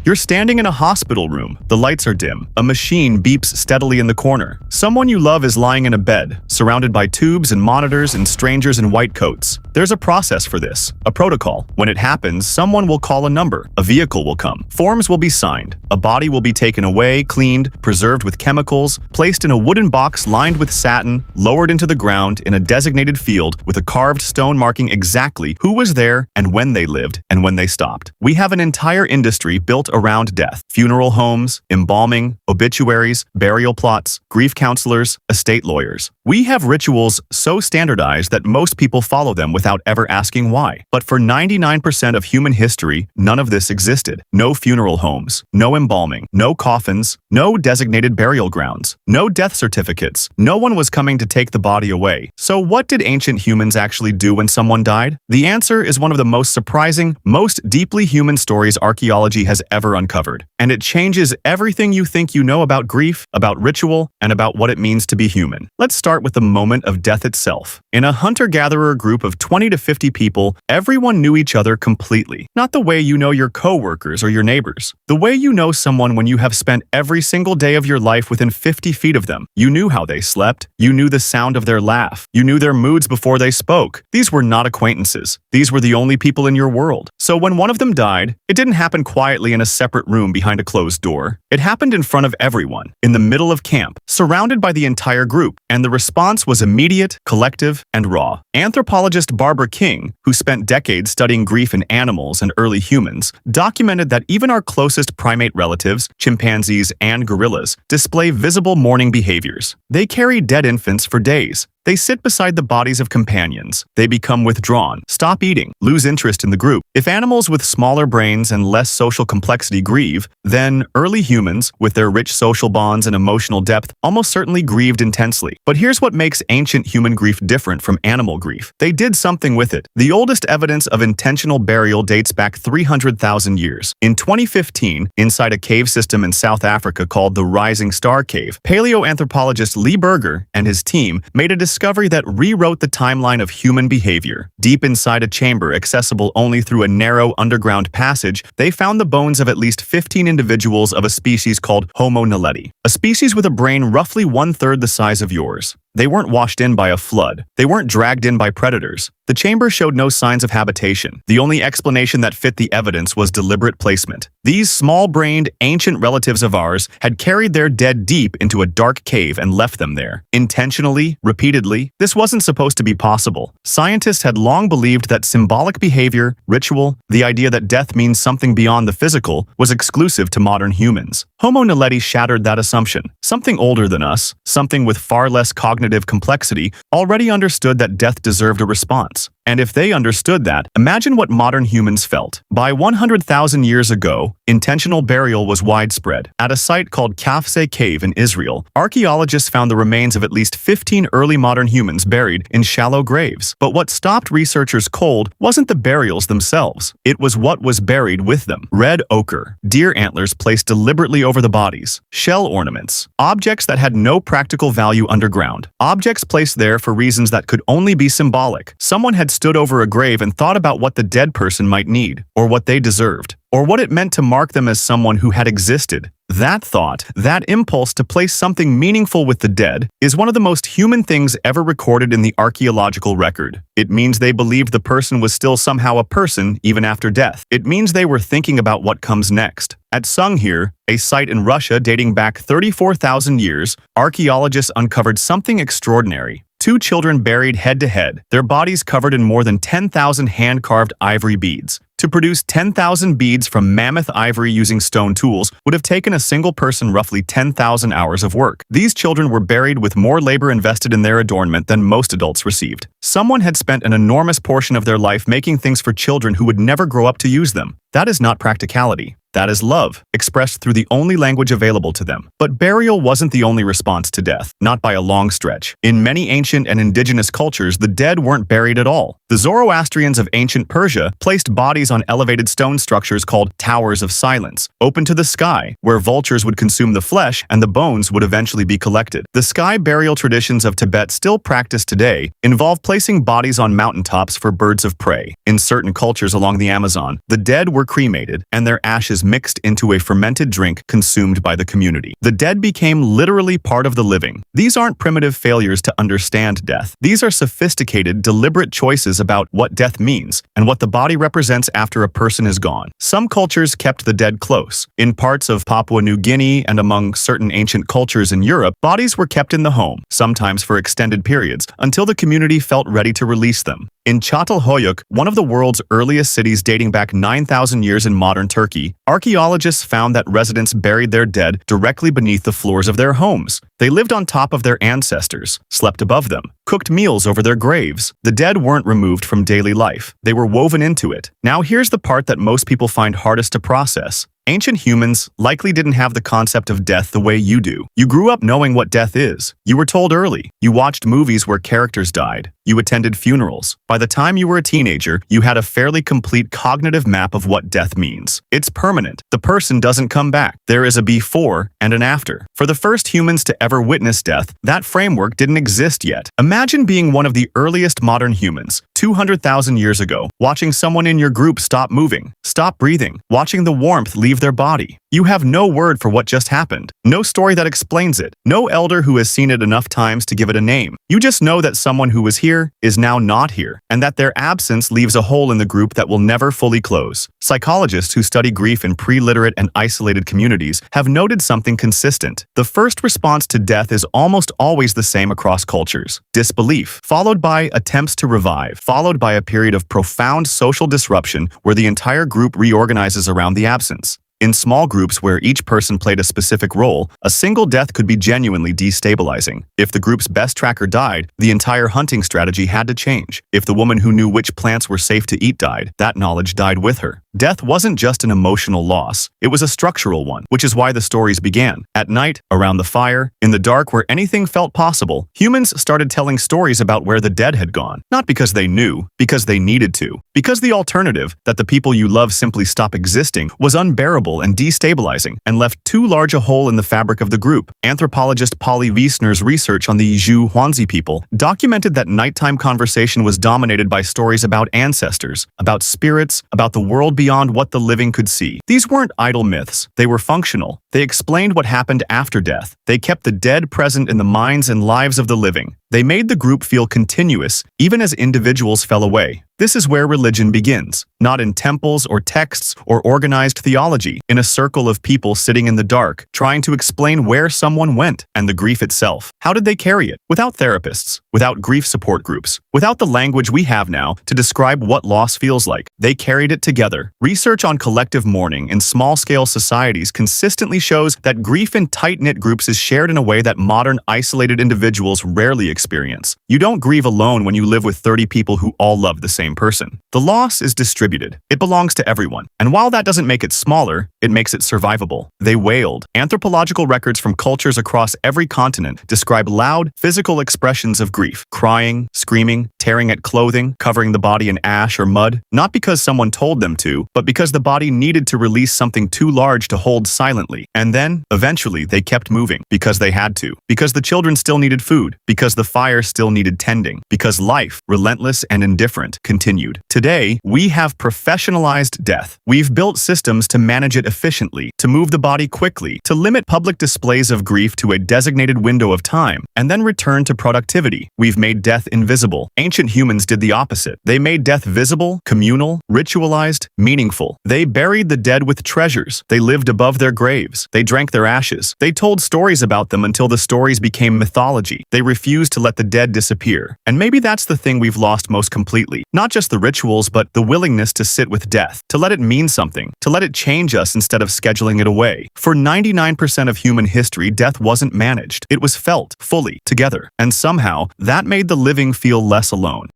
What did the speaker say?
You're standing in a hospital room. The lights are dim. A machine beeps steadily in the corner. Someone you love is lying in a bed, surrounded by tubes and monitors and strangers in white coats. There's a process for this, a protocol. When it happens, someone will call a number. A vehicle will come. Forms will be signed. A body will be taken away, cleaned, preserved with chemicals, placed in a wooden box lined with satin, lowered into the ground in a designated field with a carved stone marking exactly who was there and when they lived and when they stopped. We have an entire industry built around death. Funeral homes, embalming, obituaries, burial plots, grief counselors, estate lawyers. We have rituals so standardized that most people follow them without ever asking why. But for 99% of human history, none of this existed. No funeral homes, no embalming, no coffins, no designated burial grounds, no death certificates. No one was coming to take the body away. So what did ancient humans actually do when someone died? The answer is one of the most surprising, most deeply human stories archaeology has ever uncovered. And it changes everything you think you know about grief, about ritual, and about what it means to be human. Let's start with the moment of death itself. In a hunter-gatherer group of 20 to 50 people, everyone knew each other completely. Not the way you know your co-workers or your neighbors. The way you know someone when you have spent every single day of your life within 50 feet of them. You knew how they slept. You knew the sound of their laugh. You knew their moods before they spoke. These were not acquaintances. These were the only people in your world. So when one of them died, it didn't happen quietly in a separate room behind a closed door. It happened in front of everyone, in the middle of camp, surrounded by the entire group, and the response was immediate, collective, and raw. Anthropologist Barbara King, who spent decades studying grief in animals and early humans, documented that even our closest primate relatives, chimpanzees and gorillas, display visible mourning behaviors. They carry dead infants for days. They sit beside the bodies of companions. They become withdrawn, stop eating, lose interest in the group. If animals with smaller brains and less social complexity grieve, then early humans, with their rich social bonds and emotional depth, almost certainly grieved intensely. But here's what makes ancient human grief different from animal grief. They did something with it. The oldest evidence of intentional burial dates back 300,000 years. In 2015, inside a cave system in South Africa called the Rising Star Cave, paleoanthropologist Lee Berger and his team made a discovery that rewrote the timeline of human behavior. Deep inside a chamber accessible only through a narrow underground passage, they found the bones of at least 15 individuals of a species called Homo naledi, a species with a brain roughly 1/3 the size of yours. They weren't washed in by a flood. They weren't dragged in by predators. The chamber showed no signs of habitation. The only explanation that fit the evidence was deliberate placement. These small-brained, ancient relatives of ours had carried their dead deep into a dark cave and left them there. Intentionally, repeatedly, this wasn't supposed to be possible. Scientists had long believed that symbolic behavior, ritual, the idea that death means something beyond the physical, was exclusive to modern humans. Homo naledi shattered that assumption. Something older than us, something with far less cognitive complexity, already understood that death deserved a response. And if they understood that, imagine what modern humans felt. By 100,000 years ago, intentional burial was widespread. At a site called Kafse Cave in Israel, archaeologists found the remains of at least 15 early modern humans buried in shallow graves. But what stopped researchers cold wasn't the burials themselves. It was what was buried with them. Red ochre, deer antlers placed deliberately over the bodies, shell ornaments, objects that had no practical value underground, objects placed there for reasons that could only be symbolic. Someone had stood over a grave and thought about what the dead person might need, or what they deserved, or what it meant to mark them as someone who had existed. That thought, that impulse to place something meaningful with the dead, is one of the most human things ever recorded in the archaeological record. It means they believed the person was still somehow a person even after death. It means they were thinking about what comes next. At Sunghir, a site in Russia dating back 34,000 years, archaeologists uncovered something extraordinary. 2 children buried head-to-head, their bodies covered in more than 10,000 hand-carved ivory beads. To produce 10,000 beads from mammoth ivory using stone tools would have taken a single person roughly 10,000 hours of work. These children were buried with more labor invested in their adornment than most adults received. Someone had spent an enormous portion of their life making things for children who would never grow up to use them. That is not practicality. That is love, expressed through the only language available to them. But burial wasn't the only response to death, not by a long stretch. In many ancient and indigenous cultures, the dead weren't buried at all. The Zoroastrians of ancient Persia placed bodies on elevated stone structures called towers of silence, open to the sky, where vultures would consume the flesh and the bones would eventually be collected. The sky burial traditions of Tibet, still practiced today, involve placing bodies on mountaintops for birds of prey. In certain cultures along the Amazon, the dead were cremated and their ashes was mixed into a fermented drink consumed by the community. The dead became literally part of the living. These aren't primitive failures to understand death. These are sophisticated, deliberate choices about what death means and what the body represents after a person is gone. Some cultures kept the dead close. In parts of Papua New Guinea and among certain ancient cultures in Europe, bodies were kept in the home, sometimes for extended periods, until the community felt ready to release them. In Çatalhöyük, one of the world's earliest cities dating back 9,000 years in modern Turkey, archaeologists found that residents buried their dead directly beneath the floors of their homes. They lived on top of their ancestors, slept above them, cooked meals over their graves. The dead weren't removed from daily life. They were woven into it. Now here's the part that most people find hardest to process. Ancient humans likely didn't have the concept of death the way you do. You grew up knowing what death is. You were told early. You watched movies where characters died. You attended funerals. By the time you were a teenager, you had a fairly complete cognitive map of what death means. It's permanent. The person doesn't come back. There is a before and an after. For the first humans to ever witness death, that framework didn't exist yet. Imagine being one of the earliest modern humans, 200,000 years ago, watching someone in your group stop moving, stop breathing, watching the warmth leave their body. You have no word for what just happened, no story that explains it, no elder who has seen it enough times to give it a name. You just know that someone who was here is now not here, and that their absence leaves a hole in the group that will never fully close. Psychologists who study grief in pre-literate and isolated communities have noted something consistent. The first response to death is almost always the same across cultures: disbelief, followed by attempts to revive, followed by a period of profound social disruption where the entire group reorganizes around the absence. In small groups where each person played a specific role, a single death could be genuinely destabilizing. If the group's best tracker died, the entire hunting strategy had to change. If the woman who knew which plants were safe to eat died, that knowledge died with her. Death wasn't just an emotional loss, it was a structural one, which is why the stories began. At night, around the fire, in the dark where anything felt possible, humans started telling stories about where the dead had gone. Not because they knew, because they needed to. Because the alternative, that the people you love simply stop existing, was unbearable and destabilizing, and left too large a hole in the fabric of the group. Anthropologist Polly Wiesner's research on the Zhou Huanzi people documented that nighttime conversation was dominated by stories about ancestors, about spirits, about the world beyond what the living could see. These weren't idle myths. They were functional. They explained what happened after death. They kept the dead present in the minds and lives of the living. They made the group feel continuous, even as individuals fell away. This is where religion begins, not in temples or texts or organized theology, in a circle of people sitting in the dark, trying to explain where someone went and the grief itself. How did they carry it? Without therapists, without grief support groups, without the language we have now to describe what loss feels like. They carried it together. Research on collective mourning in small-scale societies consistently shows that grief in tight-knit groups is shared in a way that modern, isolated individuals rarely experience. You don't grieve alone when you live with 30 people who all love the same person. The loss is distributed. It belongs to everyone. And while that doesn't make it smaller, it makes it survivable. They wailed. Anthropological records from cultures across every continent describe loud, physical expressions of grief. Crying, screaming, tearing at clothing, covering the body in ash or mud, not because someone told them to, but because the body needed to release something too large to hold silently. And then, eventually, they kept moving, because they had to, because the children still needed food, because the fire still needed tending, because life, relentless and indifferent, continued. Today, we have professionalized death. We've built systems to manage it efficiently, to move the body quickly, to limit public displays of grief to a designated window of time, and then return to productivity. We've made death invisible. Ancient humans did the opposite. They made death visible, communal, ritualized, meaningful. They buried the dead with treasures. They lived above their graves. They drank their ashes. They told stories about them until the stories became mythology. They refused to let the dead disappear. And maybe that's the thing we've lost most completely. Not just the rituals, but the willingness to sit with death, to let it mean something, to let it change us instead of scheduling it away. For 99% of human history, death wasn't managed. It was felt, fully, together. And somehow, that made the living feel less alone.